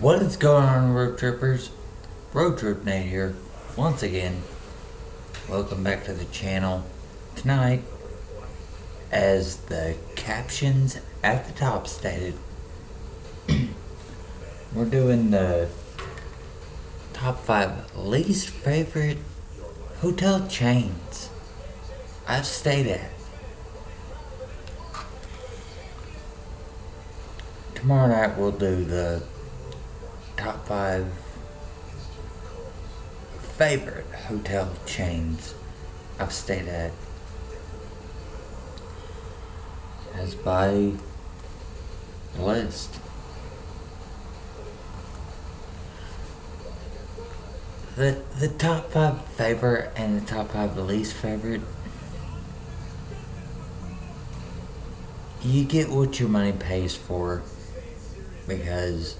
What is going on, road trippers? Road Trip Nate here, once again. Welcome back to the channel. Tonight, as the captions at the top stated, we're doing the top 5 least favorite hotel chains I've stayed at. Tomorrow night we'll do the top 5 favorite hotel chains I've stayed at, as by list. The top 5 favorite and the top 5 least favorite, you get what your money pays for, because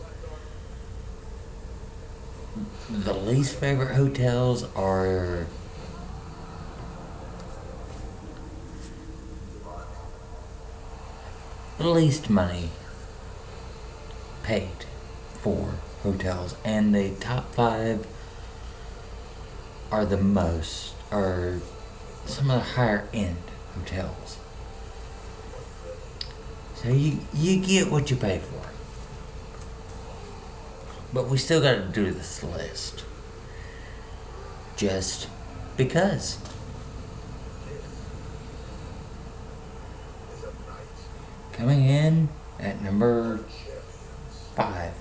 the least favorite hotels are the least money paid for hotels, and the top 5 are the most, are some of the higher end hotels. So you get what you pay for. But we still gotta do this list. Just because. Coming in at number 5.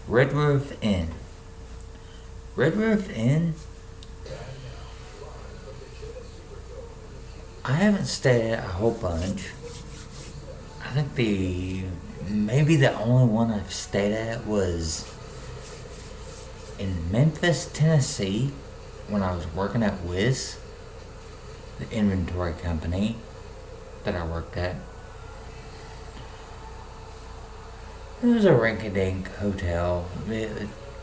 Red Roof Inn. Red Roof Inn, I haven't stayed at a whole bunch. I think maybe the only one I've stayed at was in Memphis, Tennessee, when I was working at Wiz, the inventory company that I worked at. It was a rinky-dink hotel,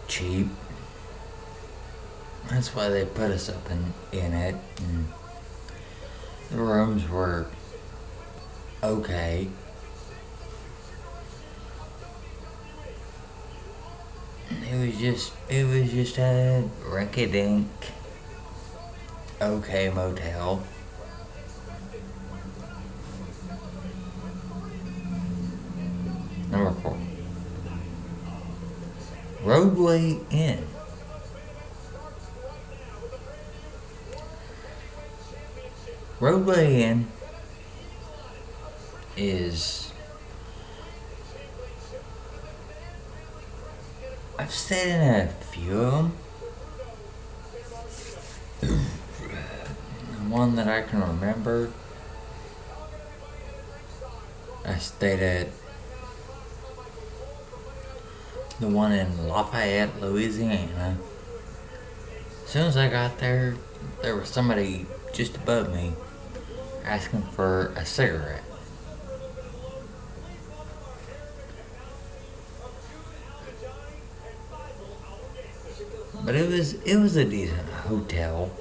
cheap. That's why they put us up in it. And the rooms were okay. It was just a rinky-dink, okay motel. Number 4. Rodeway Inn. Rodeway Inn is, I've stayed in a few of them. The one that I can remember, I stayed at the one in Lafayette, Louisiana. As soon as I got there, there was somebody just above me asking for a cigarette. But it was a decent hotel.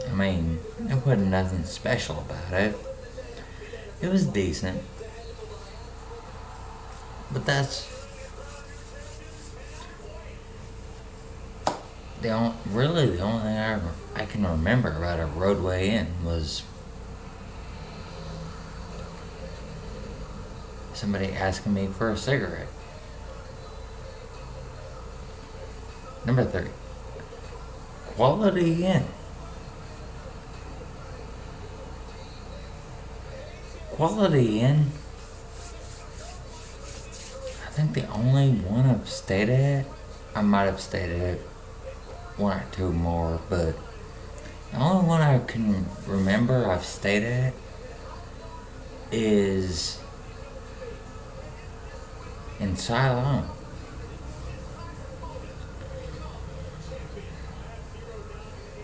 I mean, it wasn't nothing special about it. It was decent. But that's the only thing I can remember about a Rodeway Inn was somebody asking me for a cigarette. Number 3. Quality Inn. Quality Inn, I think the only one I've stayed at, I might have stayed at 1 or 2 more, but the only one I can remember I've stayed at is in Ceylon.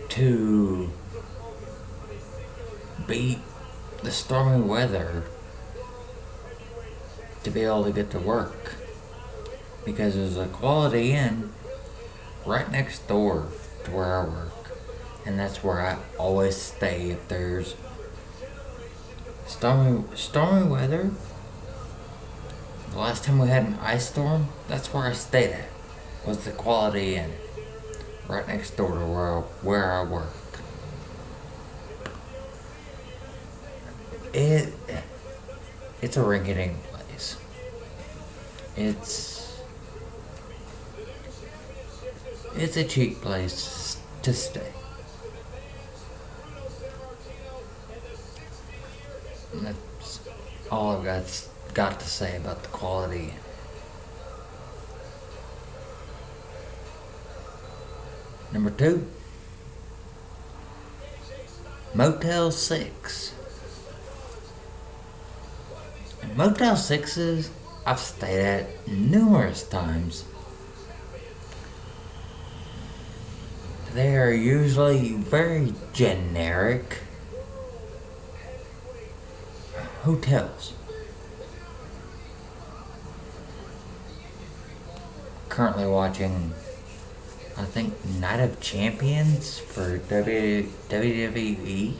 To beat the stormy weather, to be able to get to work, because there's a Quality Inn right next door to where I work, and that's where I always stay if there's stormy weather. The last time we had an ice storm, that's where I stayed at. Was the Quality Inn, right next door to where I work. It it's a rinky-dink place. It's it's a cheap place to stay. And that's all I've got to say about the Quality Inn. Number two, Motel 6. And Motel 6s I've stayed at numerous times. They are usually very generic hotels. Currently watching, I think, Night of Champions for WWE.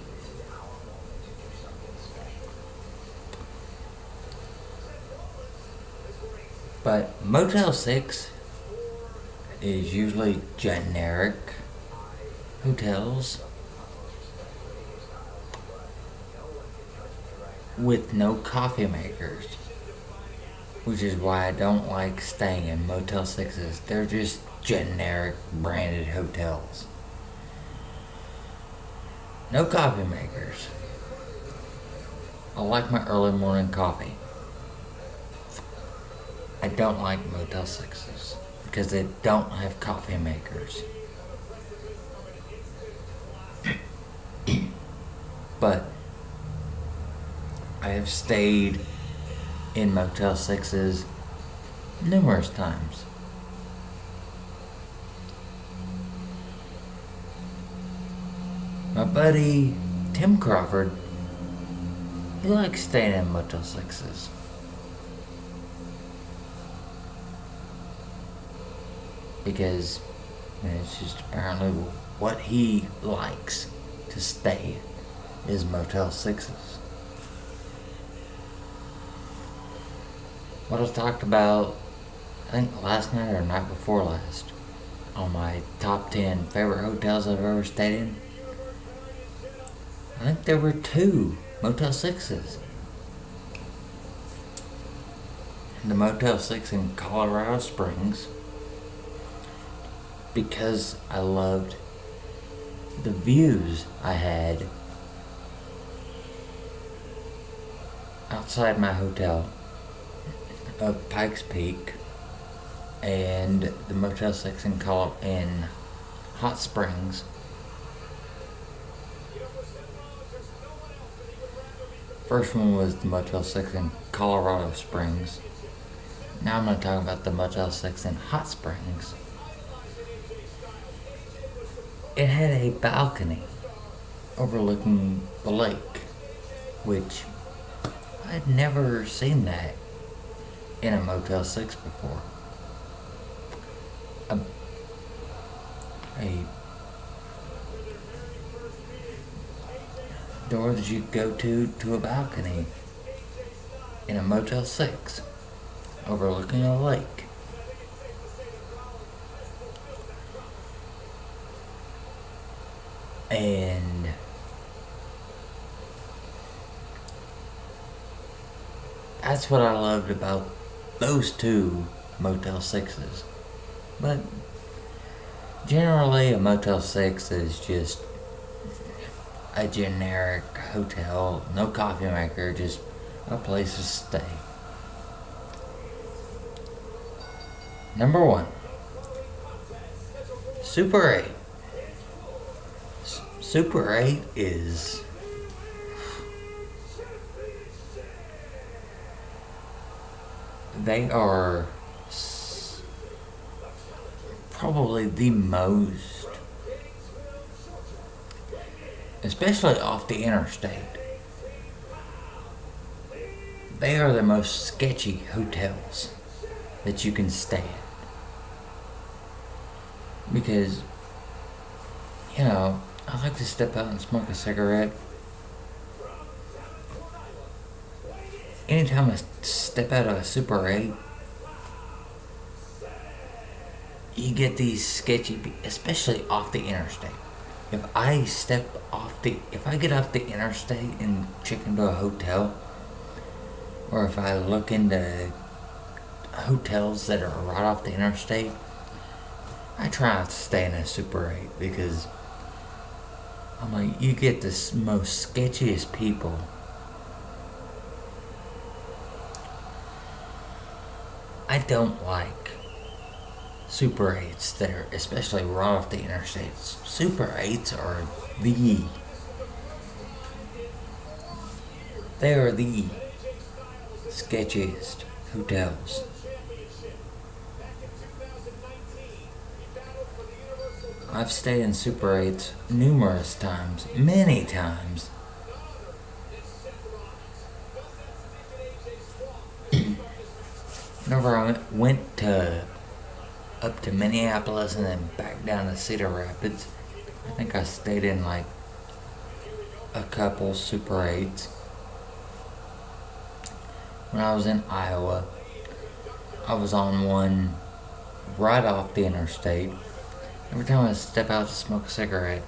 But Motel 6 is usually generic hotels with no coffee makers, which is why I don't like staying in Motel 6s. They're just generic branded hotels. No coffee makers. I like my early morning coffee. I don't like Motel 6s because they don't have coffee makers. But I have stayed in Motel 6s numerous times. My buddy Tim Crawford, he likes staying in Motel 6s. Because it's just apparently what he likes to stay is Motel 6s. What I talked about, I think last night or night before last, on my top 10 favorite hotels I've ever stayed in, I think there were 2 Motel 6s. The Motel 6 in Colorado Springs, because I loved the views I had outside my hotel of Pikes Peak, and the Motel 6 in Hot Springs. First one was the Motel 6 in Colorado Springs. Now I'm going to talk about the Motel 6 in Hot Springs. It had a balcony overlooking the lake, which I'd never seen that in a Motel 6 before. A door that you could go to a balcony in a Motel 6 overlooking a lake. And that's what I loved about those 2 Motel 6s. But generally, a Motel 6 is just a generic hotel, no coffee maker, just a place to stay. Number 1, Super 8. Super 8 is they are probably the most, especially off the interstate, they are the most sketchy hotels that you can stay at. Because, I like to step out and smoke a cigarette anytime I step out of a Super 8, you get these sketchy, especially off the interstate. If I get off the interstate and check into a hotel, or if I look into hotels that are right off the interstate, I try not to stay in a Super 8 because I'm like, you get the most sketchiest people. I don't like Super 8s that are especially right off the interstates. Super 8s are they are the sketchiest hotels. I've stayed in Super 8s numerous times, many times. Whenever I went up to Minneapolis and then back down to Cedar Rapids, I think I stayed in like a couple Super 8s. When I was in Iowa, I was on one right off the interstate. Every time I step out to smoke a cigarette,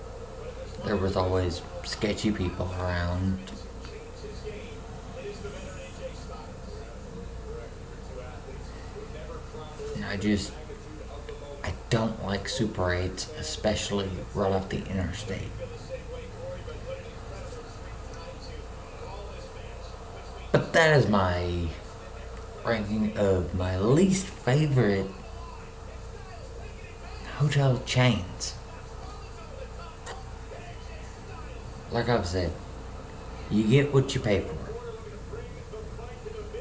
there was always sketchy people around. And I don't like Super 8s, especially right off the interstate. But that is my ranking of my least favorite hotel chains. Like I've said, you get what you pay for.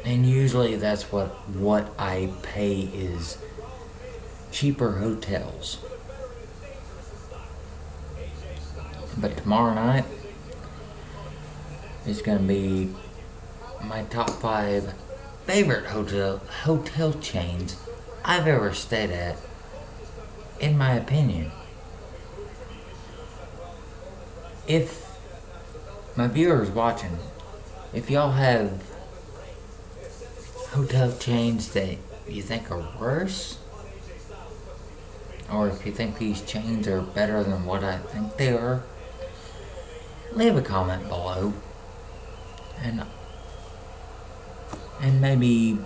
And usually that's what I pay is cheaper hotels. But tomorrow night is going to be my top 5 favorite hotel chains I've ever stayed at, in my opinion. If my viewers watching, if y'all have hotel chains that you think are worse, or if you think these chains are better than what I think they are, leave a comment below, and maybe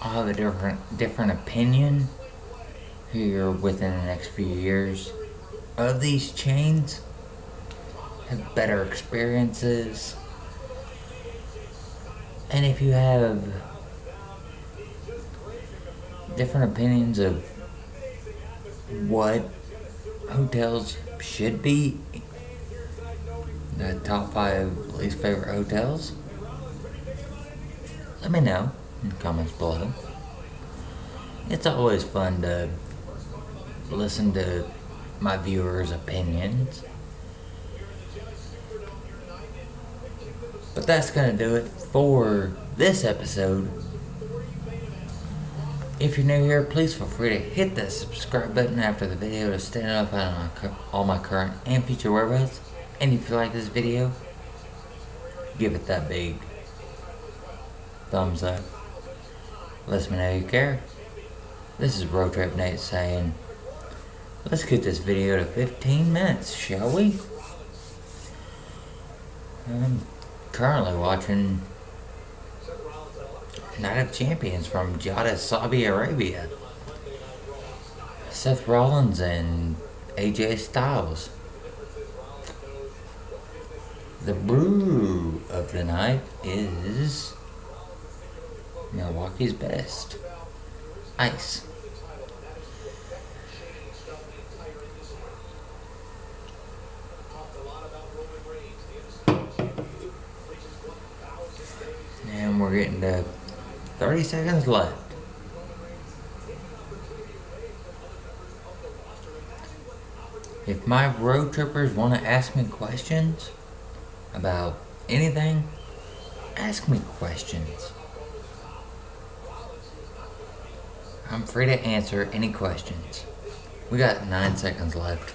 I'll have a different opinion here within the next few years of these chains, have better experiences. And if you have different opinions of what hotels should be, the top 5 least favorite hotels, let me know in the comments below. It's always fun to listen to my viewers' opinions. But that's going to do it for this episode. If you're new here, please feel free to hit that subscribe button after the video to stay notified on all my current and future whereabouts. And if you like this video, give it that big thumbs up. Let me know you care. This is Road Trip Nate saying, let's get this video to 15 minutes, shall we? I'm currently watching Night of Champions from Jeddah, Saudi Arabia. Seth Rollins and AJ Styles. The brew of the night is Milwaukee's Best Ice. And we're getting to 30 seconds left. If my road trippers want to ask me questions about anything, ask me questions. I'm free to answer any questions. We got 9 seconds left,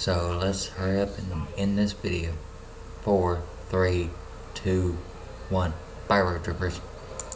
so let's hurry up and end this video. 4, 3, 2, 1. Bye, road trippers.